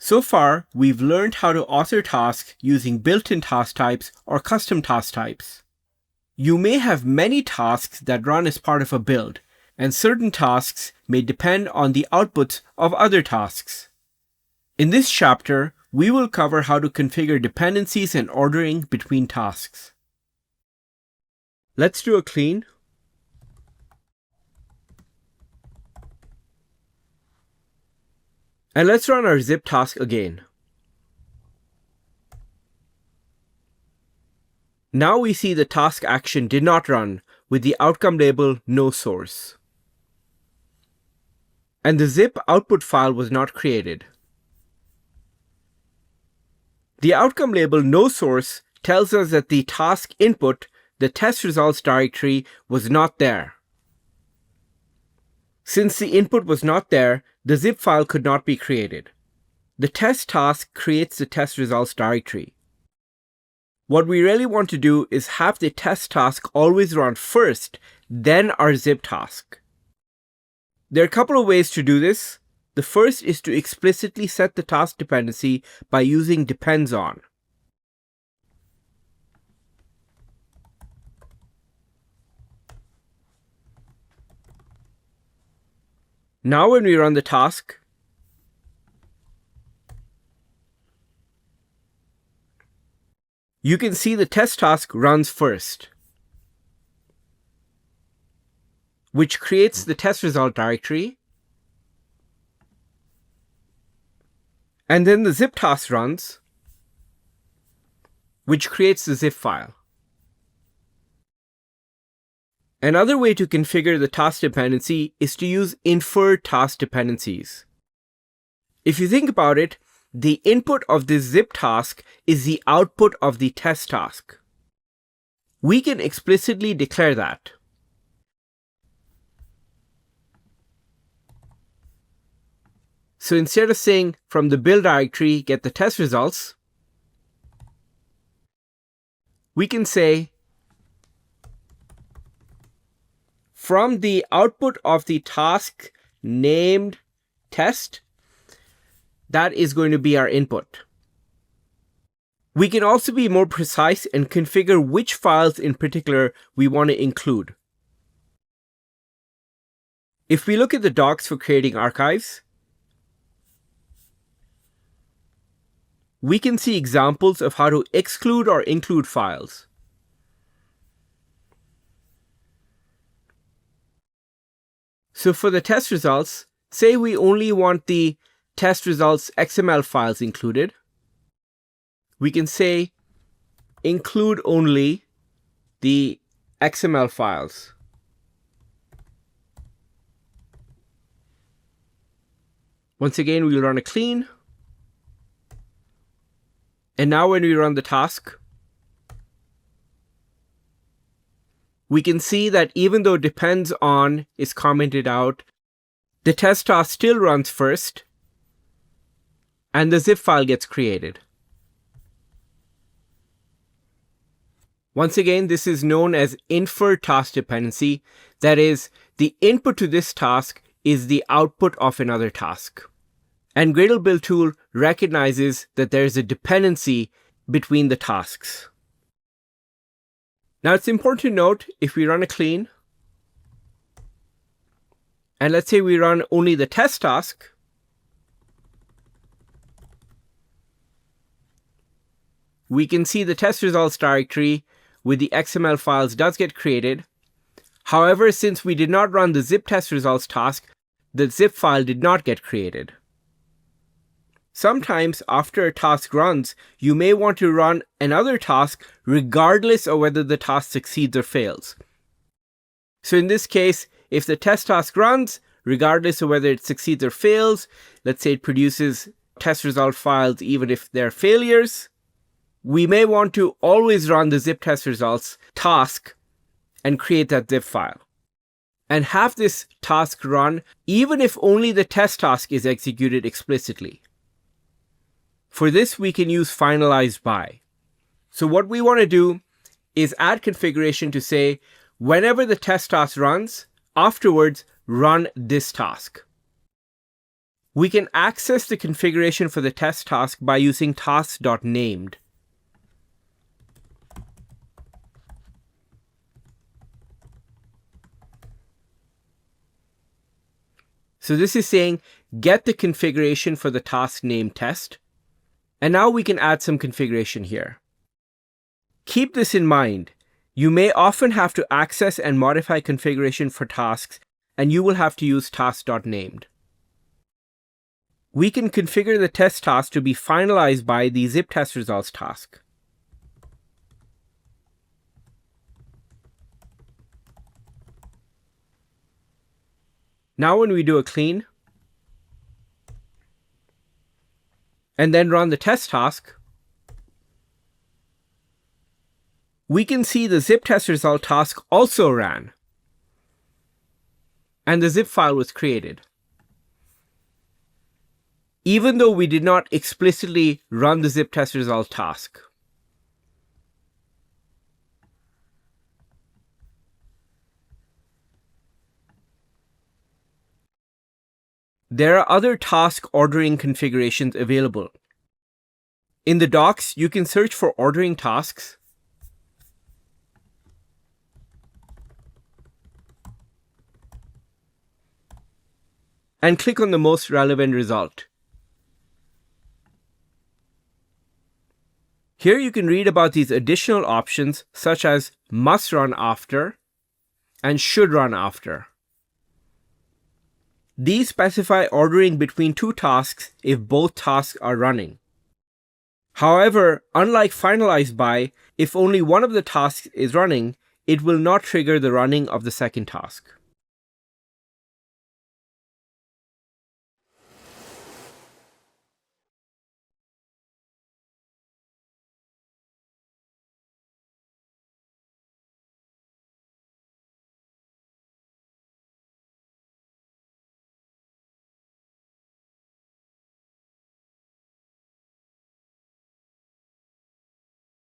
So far, we've learned how to author tasks using built-in task types or custom task types. You may have many tasks that run as part of a build, and certain tasks may depend on the outputs of other tasks. In this chapter, we will cover how to configure dependencies and ordering between tasks. Let's do a clean. And let's run our zip task again. Now we see the task action did not run with the outcome label no source. And the zip output file was not created. The outcome label no source tells us that the task input, the test results directory, was not there. Since the input was not there, the zip file could not be created. The test task creates the test results directory. What we really want to do is have the test task always run first, then our zip task. There are a couple of ways to do this. The first is to explicitly set the task dependency by using dependsOn. Now when we run the task, you can see the test task runs first, which creates the test result directory. And then the zip task runs, which creates the zip file. Another way to configure the task dependency is to use inferred task dependencies. If you think about it, the input of this zip task is the output of the test task. We can explicitly declare that. So instead of saying from the build directory get the test results, we can say from the output of the task named test, that is going to be our input. We can also be more precise and configure which files in particular we want to include. If we look at the docs for creating archives, we can see examples of how to exclude or include files. So for the test results, say we only want the test results XML files included. We can say include only the XML files. Once again, we'll run a clean. And now when we run the task, we can see that even though dependsOn is commented out, the test task still runs first, and the zip file gets created. Once again, this is known as inferred task dependency. That is, the input to this task is the output of another task. And Gradle build tool recognizes that there is a dependency between the tasks. Now it's important to note, if we run a clean, and let's say we run only the test task, we can see the test results directory with the XML files does get created. However, since we did not run the zip test results task, the zip file did not get created. Sometimes after a task runs, you may want to run another task regardless of whether the task succeeds or fails. So in this case, if the test task runs, regardless of whether it succeeds or fails, let's say it produces test result files even if they're failures, we may want to always run the zip test results task and create that zip file. And have this task run even if only the test task is executed explicitly. For this, we can use finalizedBy. So what we want to do is add configuration to say, whenever the test task runs, afterwards run this task. We can access the configuration for the test task by using task.named. So this is saying get the configuration for the task name test. And now we can add some configuration here. Keep this in mind. You may often have to access and modify configuration for tasks, and you will have to use task.named. We can configure the test task to be finalized by the zip test results task. Now when we do a clean and then run the test task, we can see the zip test result task also ran, and the zip file was created. Even though we did not explicitly run the zip test result task. There are other task ordering configurations available. In the docs, you can search for ordering tasks and click on the most relevant result. Here you can read about these additional options such as must run after and should run after. These specify ordering between two tasks if both tasks are running. However, unlike finalizedBy, if only one of the tasks is running, it will not trigger the running of the second task.